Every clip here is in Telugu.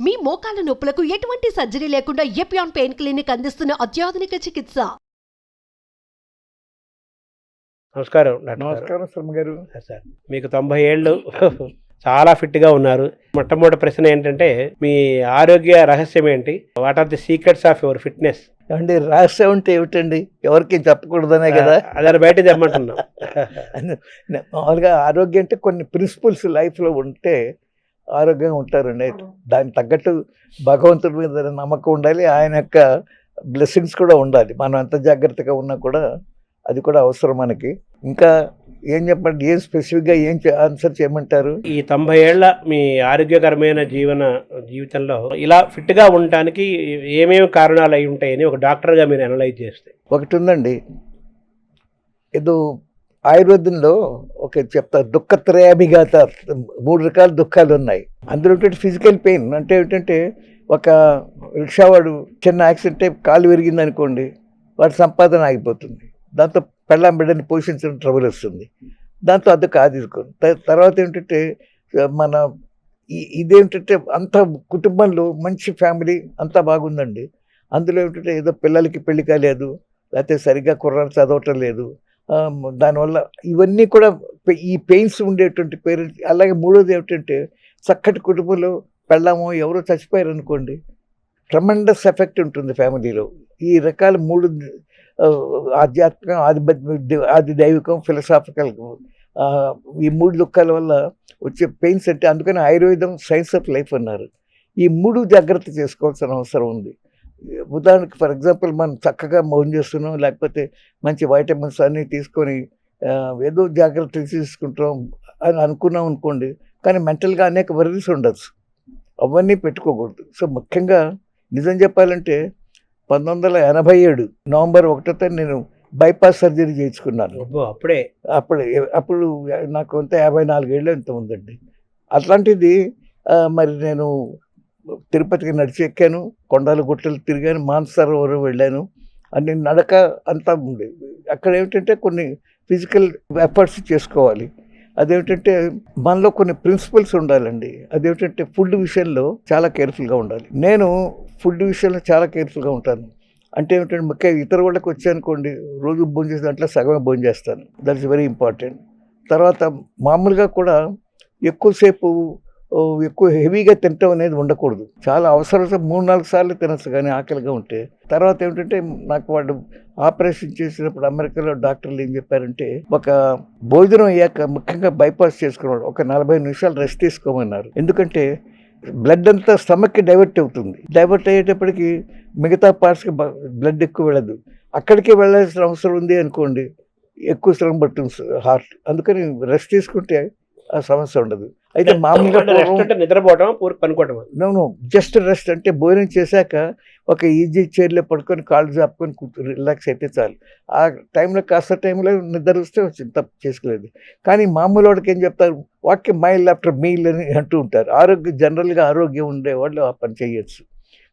మీ మోకాల నొప్పులకు ఎటువంటి సర్జరీ లేకుండా ఎపియాన్ పెయిన్ క్లినిక్ అందిస్తున్న అత్యాధునిక చికిత్స. నమస్కారం డాక్టర్ గారు. నమస్కారం శర్మ గారు. సార్ మీకు 90 ఏళ్ళు చాలా ఫిట్గా ఉన్నారు. మొట్టమొదటి ప్రశ్న ఏంటంటే మీ ఆరోగ్య రహస్యం ఏంటి? What are the secrets of your fitness? అంటే రహస్యం అంటే ఏమిటండి? ఎవరికి చెప్పకూడదనే కదా. అదే బయట తెమ్మంటున్నాం. మామూలుగా ఆరోగ్యం అంటే కొన్ని ప్రిన్సిపల్స్ లైఫ్లో ఉంటే ఆరోగ్యంగా ఉంటారండి. దానికి తగ్గట్టు భగవంతుడి మీద నమ్మకం ఉండాలి, ఆయన యొక్క బ్లెస్సింగ్స్ కూడా ఉండాలి. మనం ఎంత జాగ్రత్తగా ఉన్నా కూడా అది కూడా అవసరం మనకి. ఇంకా ఏం చెప్పండి, ఏం స్పెసిఫిక్గా ఏం ఆన్సర్ చేయమంటారు? ఈ 90 ఏళ్ల మీ ఆరోగ్యకరమైన జీవితంలో ఇలా ఫిట్గా ఉండటానికి ఏమేమి కారణాలు అయి ఉంటాయని ఒక డాక్టర్గా మీరు అనలైజ్ చేస్తే? ఒకటి ఉందండి, ఏదో ఆయుర్వేదంలో ఒక చెప్తారు, దుఃఖత్రయాభిఘాత 3 రకాల దుఃఖాలు ఉన్నాయి. అందులో ఏంటంటే ఫిజికల్ పెయిన్ అంటే ఏంటంటే, ఒక రిక్షావాడు చిన్న యాక్సిడెంట్ అయి కాలు విరిగింది అనుకోండి, వాడి సంపాదన ఆగిపోతుంది. దాంతో పెళ్ళాం బిడ్డని పోషించడం ట్రబుల్ వస్తుంది. దాంతో అదొక ఆదికోండి. తర్వాత ఏంటంటే మన ఇదేంటంటే అంత కుటుంబంలో మంచి ఫ్యామిలీ అంతా బాగుందండి. అందులో ఏంటంటే ఏదో పిల్లలకి పెళ్లి కాలేదు, లేకపోతే సరిగ్గా కుర్రాలు చదవటం లేదు, దానివల్ల ఇవన్నీ కూడా ఈ పెయిన్స్ ఉండేటువంటి పేరెంట్స్. అలాగే మూడోది ఏమిటంటే చక్కటి కుటుంబంలో పెళ్ళామో ఎవరో చచ్చిపోయారు అనుకోండి, ట్రమెండస్ ఎఫెక్ట్ ఉంటుంది ఫ్యామిలీలో. ఈ రకాల 3 ఆధ్యాత్మికం, ఆది దైవికం, ఫిలసాఫికల్, ఈ 3 దుఃఖాల వల్ల వచ్చే పెయిన్స్. అంటే అందుకని ఆయుర్వేదం సైన్స్ ఆఫ్ లైఫ్ అన్నారు. ఈ 3 జాగ్రత్త చేసుకోవాల్సిన అవసరం ఉంది. ఉదాహరణకి ఫర్ ఎగ్జాంపుల్ మనం చక్కగా భోజనం చేస్తున్నాం, లేకపోతే మంచి వైటమిన్స్ అన్నీ తీసుకొని ఏదో జాగ్రత్తలు తీసుకుంటాం అని అనుకున్నాం అనుకోండి, కానీ మెంటల్గా అనేక వర్రీస్ ఉండొచ్చు, అవన్నీ పెట్టుకోకూడదు. సో ముఖ్యంగా నిజం చెప్పాలంటే 1987 నవంబర్ 1వ నేను బైపాస్ సర్జరీ చేయించుకున్నాను. అప్పుడు నాకు అంతా 54 ఏళ్ళు ఎంత ఉందండి. అట్లాంటిది మరి నేను తిరుపతికి నడిచి ఎక్కాను, కొండలు గుట్టలు తిరిగాను, మానసరోవరం వెళ్ళాను. అన్ని నడక అంతా ఉండేది. అక్కడ ఏమిటంటే కొన్ని ఫిజికల్ ఎఫర్ట్స్ చేసుకోవాలి. అదేమిటంటే మనలో కొన్ని ప్రిన్సిపల్స్ ఉండాలండి. అదేమిటంటే ఫుడ్ విషయంలో చాలా కేర్ఫుల్గా ఉండాలి. నేను ఫుడ్ విషయంలో చాలా కేర్ఫుల్గా ఉంటాను. అంటే ఏమిటంటే ముఖ్యంగా ఇతర వాళ్ళకి వచ్చానుకోండి, రోజు భోజనం చేసే దాంట్లో సగమే భోజనం చేస్తాను. That is very important. తర్వాత మామూలుగా కూడా ఎక్కువసేపు ఎక్కువ హెవీగా తినటం అనేది ఉండకూడదు. చాలా అవసరం 3-4 సార్లు తినచ్చు కానీ ఆకలిగా ఉంటే. తర్వాత ఏమిటంటే నాకు వాళ్ళు ఆపరేషన్ చేసినప్పుడు అమెరికాలో డాక్టర్లు ఏం చెప్పారంటే, ఒక భోజనం అయ్యాక ముఖ్యంగా బైపాస్ చేసుకున్నాడు ఒక 40 నిమిషాలు రెస్ట్ తీసుకోమన్నారు. ఎందుకంటే బ్లడ్ అంతా స్టమక్కి డైవర్ట్ అవుతుంది. డైవర్ట్ అయ్యేటప్పటికి మిగతా పార్ట్స్కి బ్లడ్ ఎక్కువ వెళ్ళదు. అక్కడికి వెళ్ళాల్సిన అవసరం ఉంది అనుకోండి, ఎక్కువ శ్రమ పడుతుంది హార్ట్. అందుకని రెస్ట్ తీసుకుంటే ఆ సమస్య ఉండదు. అయితే మామూలుగా నిద్రపోవటం, పనుకోవటం, జస్ట్ రెస్ట్ అంటే భోజనం చేశాక ఒక ఈజీ చైర్లో పడుకొని కాళ్ళు చాపుకొని రిలాక్స్ అయితే చాలు. ఆ టైంలో కాస్త టైంలో నిద్ర వస్తే వచ్చింది, తప్పు చేసుకోలేదు. కానీ మామూలు వాడికి ఏం చెప్తారు, వాక్యం మైల్ ఆఫ్టర్ మీల్ అని అంటూ ఉంటారు. జనరల్గా ఆరోగ్యం ఉండేవాళ్ళు ఆ పని చేయొచ్చు,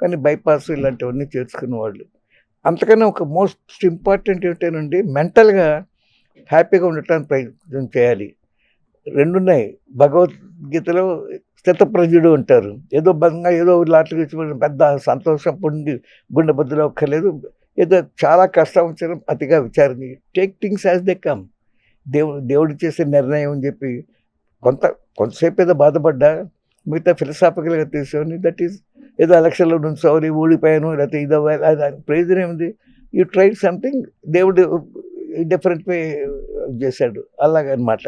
కానీ బైపాస్ ఇలాంటివన్నీ చేసుకున్న వాళ్ళు. అంతకన్నా ఒక మోస్ట్ ఇంపార్టెంట్ ఏంటంటే మెంటల్గా హ్యాపీగా ఉండటానికి ప్రయత్నం చేయాలి. 2 ఉన్నాయి. భగవద్గీతలో స్థితప్రజ్ఞుడు ఉంటారు. ఏదో బంగా ఏదో లాట్లు పెద్ద సంతోషం పొంది గుండె బద్దులు ఒక్కర్లేదు, ఏదో చాలా కష్టం వచ్చిన అతిగా విచారించి take things as they come. దేవుడు చేసే నిర్ణయం అని చెప్పి కొంతసేపు ఏదో బాధపడ్డా మిగతా ఫిలసాఫికల్గా తీసుకొని దట్ ఈస్ ఏదో ఎలక్షన్లో నుంచోవాలి, ఓడిపోయాను, లేకపోతే ఇదో ప్రయోజనం ఏముంది? యూ ట్రైడ్ సంథింగ్, దేవుడు డిఫరెంట్ వే చేశాడు అలాగనమాట.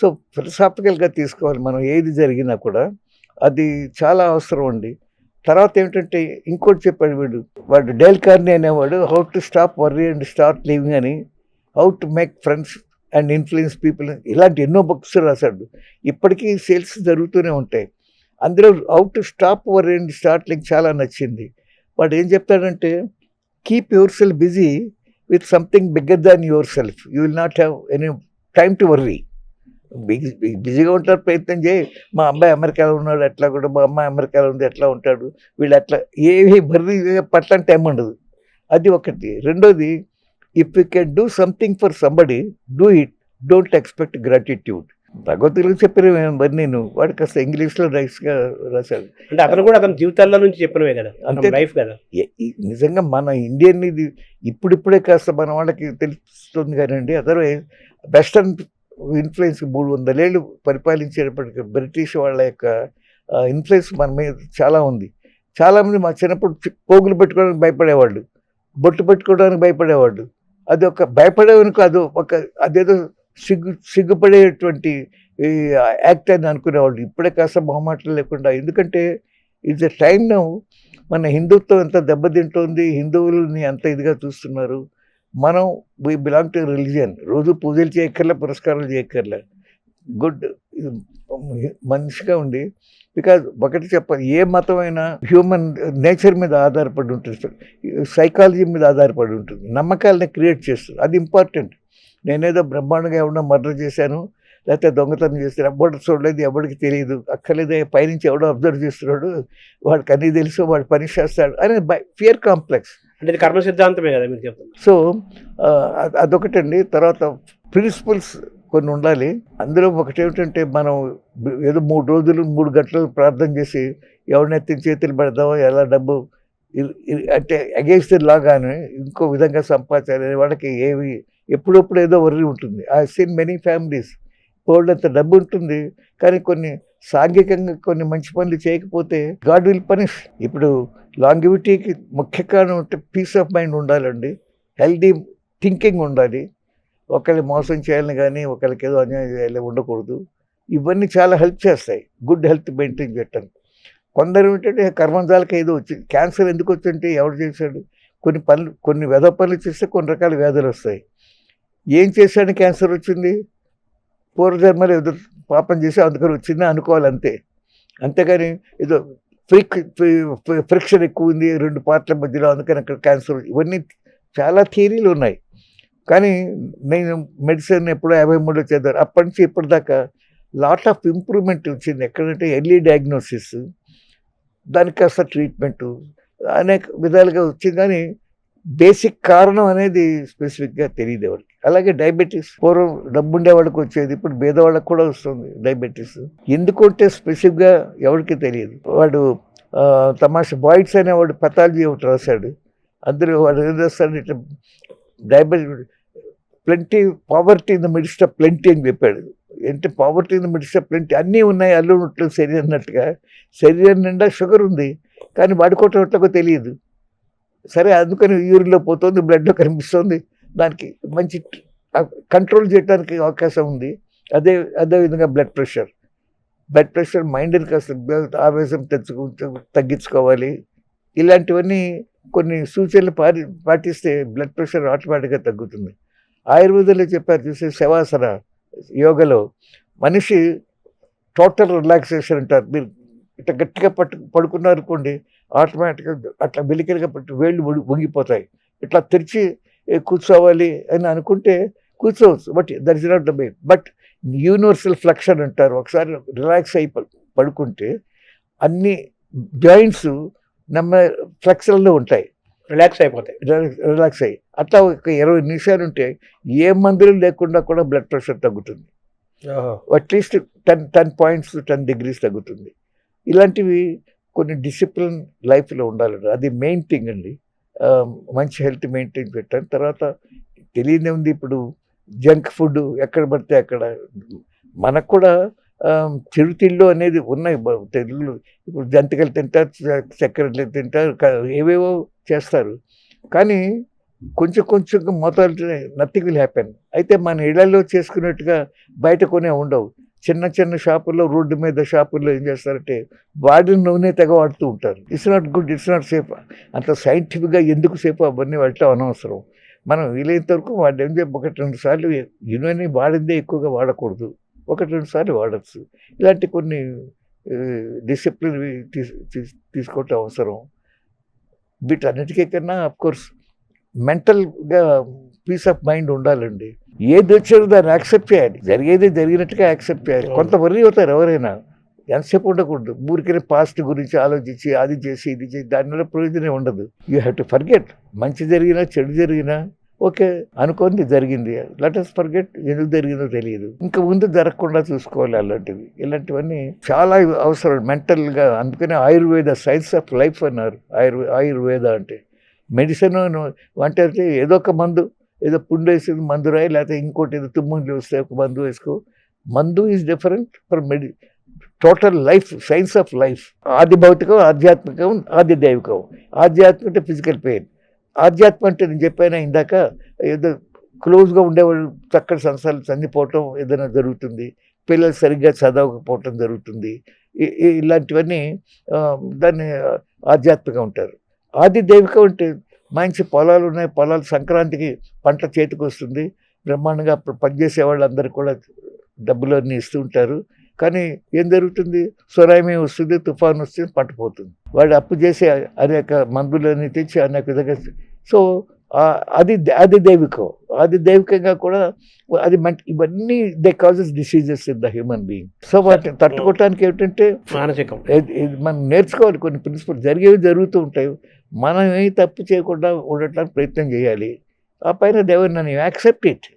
సో ఫిలసాఫికల్గా తీసుకోవాలి మనం ఏది జరిగినా కూడా, అది చాలా అవసరం అండి. తర్వాత ఏమిటంటే ఇంకోటి చెప్పాడు వాడు డేల్ కార్నీ అనేవాడు, how to stop worry and start living అని, how to make friends and influence people, ఇలాంటి ఎన్నో బుక్స్ రాశాడు. ఇప్పటికీ సేల్స్ జరుగుతూనే ఉంటాయి. అందులో how to stop worry and start living చాలా నచ్చింది. వాడు ఏం చెప్తాడంటే, keep yourself busy with something bigger than yourself, you will not have any time to worry. బిజీగా ఉంటారు, ప్రయత్నం చేయి. మా అబ్బాయి అమెరికాలో ఉన్నాడు ఎట్లా కూడా, మా అమ్మాయి అమెరికాలో ఉంది ఎట్లా ఉంటాడు, వీళ్ళు ఎట్లా, ఏవి బర్రీ పట్ల టైం ఉండదు. అది ఒకటి. రెండోది, if you can do something for somebody, do it, don't expect gratitude. భగవద్గీతలో చెప్పిన మరి నేను వాడు కాస్త ఇంగ్లీష్లో రైట్స్గా రాశాడు. అంటే అతను కూడా అతని జీవితాల్లో నుంచి చెప్పినవే కదా, అంతే. లైఫ్ కదా. నిజంగా మన ఇండియన్ ఇది ఇప్పుడిప్పుడే కాస్త మన వాళ్ళకి తెలుస్తుంది కానివ్వండి, అదర్వైజ్ వెస్టర్న్ ఇన్ఫ్లుయెన్స్ 300 ఏళ్ళు పరిపాలించేటప్పటికి బ్రిటిష్ వాళ్ళ యొక్క ఇన్ఫ్లుయెన్స్ మన మీద చాలా ఉంది. చాలామంది మా చిన్నప్పుడు పోగులు పెట్టుకోవడానికి భయపడేవాళ్ళు, బొట్టు పెట్టుకోవడానికి భయపడేవాళ్ళు. అది ఒక భయపడేవనుకో అది ఒక అదేదో సిగ్గుపడేటువంటి యాక్ట్ అని అనుకునేవాళ్ళు. ఇప్పుడే కాస్త మొహమాటలు లేకుండా, ఎందుకంటే ఇట్స్ ఎ టైం నౌ మన హిందుత్వం ఎంత దెబ్బతింటుంది, హిందువులని అంత ఇదిగా చూస్తున్నారు. మనం వీ బిలాంగ్ టు రిలీజియన్, రోజు పూజలు చేయక్కర్లే, పురస్కారాలు చేయక్కర్లే, గుడ్ మనిషిగా ఉండి. బికాజ్ ఒకటి చెప్పాలి, ఏ మతమైనా హ్యూమన్ నేచర్ మీద ఆధారపడి ఉంటుంది, సైకాలజీ మీద ఆధారపడి ఉంటుంది, నమ్మకాలని క్రియేట్ చేస్తుంది. అది ఇంపార్టెంట్. నేనేదో బ్రహ్మాండంగా ఎవడో మర్డర్ చేశాను, లేకపోతే దొంగతనం చేస్తాను, ఎవడు చూడలేదు, ఎవరికి తెలియదు, అక్కర్లేదే, పైనుంచి ఎవడో అబ్జర్వ్ చేస్తున్నాడు, వాడికి అన్నీ తెలుసు, వాడు పని చేస్తాడు అనే ఫియర్ కాంప్లెక్స్. అంటే ఇది కర్మ సిద్ధాంతమే కదా మీరు చెప్తున్నారు. సో అదొకటండి. తర్వాత ప్రిన్సిపల్స్ కొన్ని ఉండాలి. అందులో ఒకటి ఏమిటంటే, మనం ఏదో 3 రోజులు 3 గంటలు ప్రార్థన చేసి ఎవరినెత్తి చేతులు పెడదామో, ఎలా డబ్బు అంటే అగేన్స్ట్ ది లా కానీ ఇంకో విధంగా సంపాదించాలి వాళ్ళకి ఏవి ఎప్పుడప్పుడు ఏదో వర్రీ ఉంటుంది. ఐ సీన్ మెనీ ఫ్యామిలీస్ బోల్డంత డబ్బు ఉంటుంది, కానీ కొన్ని సాంఘికంగా కొన్ని మంచి పనులు చేయకపోతే గాడ్ విల్ పనిష్. ఇప్పుడు లాంగివిటీకి ముఖ్య కారణం అంటే పీస్ ఆఫ్ మైండ్ ఉండాలండి, హెల్దీ థింకింగ్ ఉండాలి. ఒకరిని మోసం చేయాలని కానీ ఒకరికి ఏదో అన్యాయం చేయాలి ఉండకూడదు. ఇవన్నీ చాలా హెల్ప్ చేస్తాయి గుడ్ హెల్త్ మెయింటైన్ చేయటానికి. కొందరు ఏంటంటే కర్మంజాలకి ఏదో వచ్చింది, క్యాన్సర్ ఎందుకు వచ్చింటే ఎవరు చేశాడు, కొన్ని వెధ పనులు చేస్తే కొన్ని రకాల వ్యాధులు వస్తాయి. ఏం చేశాడు క్యాన్సర్ వచ్చింది, పూర్వజన్మలు ఏదో పాపం చేసి అందుకని వచ్చింది అనుకోవాలి అంతే. అంతేగాని ఏదో ఫ్రిక్షన్ ఎక్కువ ఉంది 2 పార్ట్ల మధ్యలో అందుకని అక్కడ క్యాన్సర్, ఇవన్నీ చాలా థియరీలు ఉన్నాయి. కానీ నేను మెడిసిన్ ఎప్పుడో 53లో చదివాను, అప్పటి నుంచి ఇప్పటిదాకా లాట్ ఆఫ్ ఇంప్రూవ్మెంట్ వచ్చింది. ఎక్కడంటే ఎర్లీ డయాగ్నోసిస్, దానికి కాస్త ట్రీట్మెంటు అనేక విధాలుగా వచ్చింది, కానీ బేసిక్ కారణం అనేది స్పెసిఫిక్గా తెలియదు ఎవరికి. అలాగే డయాబెటీస్ పూర్వం డబ్బుండే వాళ్ళకి వచ్చేది, ఇప్పుడు పేదవాళ్ళకి కూడా వస్తుంది డయాబెటీస్. ఎందుకంటే స్పెసిఫిక్గా ఎవరికి తెలియదు. వాడు తమాషా బాయిడ్స్ అనేవాడు పతాలజీ ఒకటి రాశాడు, అందులో వాడు ఏం రాస్తాడు, ఇట్లా diabetes plenty poverty in the midst of plenty అని చెప్పాడు. అంటే poverty in the midst of plenty, అన్నీ ఉన్నాయి అల్లు ఉన్నట్లు శరీరం అన్నట్టుగా. శరీరం నిండా షుగర్ ఉంది, కానీ వాడుకోవటం ఎట్లాగో తెలియదు. సరే, అందుకని యూరిన్లో పోతుంది, బ్లడ్లో కనిపిస్తుంది, దానికి మంచి కంట్రోల్ చేయడానికి అవకాశం ఉంది. అదేవిధంగా బ్లడ్ ప్రెషర్ మైండ్ని కాస్త ఆవేశం తగ్గించుకోవాలి. ఇలాంటివన్నీ కొన్ని సూచనలు పాటిస్తే బ్లడ్ ప్రెషర్ ఆటోమేటిక్గా తగ్గుతుంది. ఆయుర్వేదంలో చెప్పారు చూసే శవాసన యోగలో మనిషి టోటల్ రిలాక్సేషన్ అంటారు. మీరు ఇట్లా గట్టిగా పడుకున్నారు అనుకోండి, ఆటోమేటిక్గా అట్లా వెలికలుగా వేళ్ళు వంగిపోతాయి. ఇట్లా తెరిచి కూర్చోవాలి అని అనుకుంటే కూర్చోవచ్చు, but that is not the way. But universal flexion అంటారు, ఒకసారి రిలాక్స్ అయి పడుకుంటే అన్ని జాయింట్స్ ఫ్లెక్స్లలో ఉంటాయి, రిలాక్స్ అయిపోతాయి. రిలాక్స్ అయ్యి అట్లా ఒక 20 నిమిషాలు ఉంటే ఏ మందులు లేకుండా కూడా బ్లడ్ ప్రెషర్ తగ్గుతుంది. అట్లీస్ట్ 10 పాయింట్స్ 10 డిగ్రీస్ తగ్గుతుంది. ఇలాంటివి కొన్ని డిసిప్లిన్ లైఫ్లో ఉండాలండి, అది మెయిన్ థింగ్ అండి. మంచి హెల్త్ మెయింటైన్ పెట్టాను. తర్వాత తెలియదే ఉంది, ఇప్పుడు జంక్ ఫుడ్ ఎక్కడ పడితే అక్కడ. మనకు కూడా చిరుతిళ్ళు అనేది ఉన్నాయి తెలుగులో. ఇప్పుడు జంతికలు తింటారు, చక్కెరలు తింటారు, ఏవేవో చేస్తారు, కానీ కొంచెం మోతాదు నథింగ్ విల్ హ్యాపెన్. అయితే మన ఇళ్లలో చేసుకున్నట్టుగా బయట కొనే ఉండవు. చిన్న షాపుల్లో, రోడ్డు మీద షాపుల్లో ఏం చేస్తారంటే వాడిన నూనె తెగ వాడుతూ ఉంటారు. It's not good, it's not safe. అంత సైంటిఫిక్గా ఎందుకు సేఫ్ అవన్నీ వాడటం అనవసరం. మనం వీలైనంత వరకు వాడు ఏం చెప్పి 1-2 సార్లు నూనె వాడిందే ఎక్కువగా వాడకూడదు, 1-2 సార్లు వాడచ్చు. ఇలాంటి కొన్ని డిసిప్లిన్ తీసుకోవటం అవసరం. వీటన్నిటికీ కన్నా అఫ్కోర్స్ మెంటల్గా పీస్ ఆఫ్ మైండ్ ఉండాలండి. ఏది వచ్చారో దాన్ని యాక్సెప్ట్ చేయాలి, జరిగేది జరిగినట్టుగా యాక్సెప్ట్ చేయాలి. కొంత వర్రీ అవుతారు ఎవరైనా, ఎంతసేపు ఉండకూడదు. ఊరికనే పాస్ట్ గురించి ఆలోచించి అది చేసి ఇది చేసి దానివల్ల ప్రయోజనం ఉండదు. You have to forget. మంచి జరిగినా చెడు జరిగినా ఓకే అనుకోండి జరిగింది, లెట్ us ఫర్గెట్, ఎందుకు జరిగిందో తెలియదు, ఇంకా ముందు జరగకుండా చూసుకోవాలి. అలాంటివి ఇలాంటివన్నీ చాలా అవసరం మెంటల్గా. అందుకనే ఆయుర్వేద సైన్స్ ఆఫ్ లైఫ్ అన్నారు. ఆయుర్వేద అంటే మెడిసిన్ అంటే ఏదో ఒక మందు, ఏదో పుండు వేసేది మందు రాయి, లేకపోతే ఇంకోటి ఏదో తుమ్ములు వస్తే ఒక మందు వేసుకో. మందు is different for total life, science of life. ఆది భౌతికం, ఆధ్యాత్మికం, ఆది దైవికం. ఆధ్యాత్మిక అంటే ఫిజికల్ పెయిన్. ఆధ్యాత్మ అంటే నేను చెప్పాను ఇందాక, ఏదో క్లోజ్గా ఉండేవాళ్ళు చక్కటి సంస్థలు చనిపోవటం ఏదైనా జరుగుతుంది, పిల్లలు సరిగ్గా చదవకపోవటం జరుగుతుంది, ఇలాంటివన్నీ దాన్ని ఆధ్యాత్మికంగా ఉంటారు. ఆది దైవికం అంటే మంచి పొలాలు ఉన్నాయి, పొలాలు సంక్రాంతికి పంట చేతికి వస్తుంది, బ్రహ్మాండంగా పనిచేసే వాళ్ళందరూ కూడా డబ్బులు అన్నీ ఇస్తూ ఉంటారు. కానీ ఏం జరుగుతుంది, సునామీ వస్తుంది, తుఫాను వస్తుంది, పంట పోతుంది. వాడు అప్పు చేసి అనేక మందులన్నీ తెచ్చి అనేక విధంగా. సో అది దైవికం. అది దైవికంగా కూడా అది ఇవన్నీ they causes diseases in the human being. So వాటిని తట్టుకోవటానికి ఏమిటంటే మానసికం మనం నేర్చుకోవాలి. కొన్ని ప్రిన్సిపల్ జరిగేవి జరుగుతూ ఉంటాయి, మనం ఏమి తప్పు చేయకుండా ఉండటానికి ప్రయత్నం చేయాలి. ఆ పైన దేవుడు నన్ను యాక్సెప్ట్ ఇట్.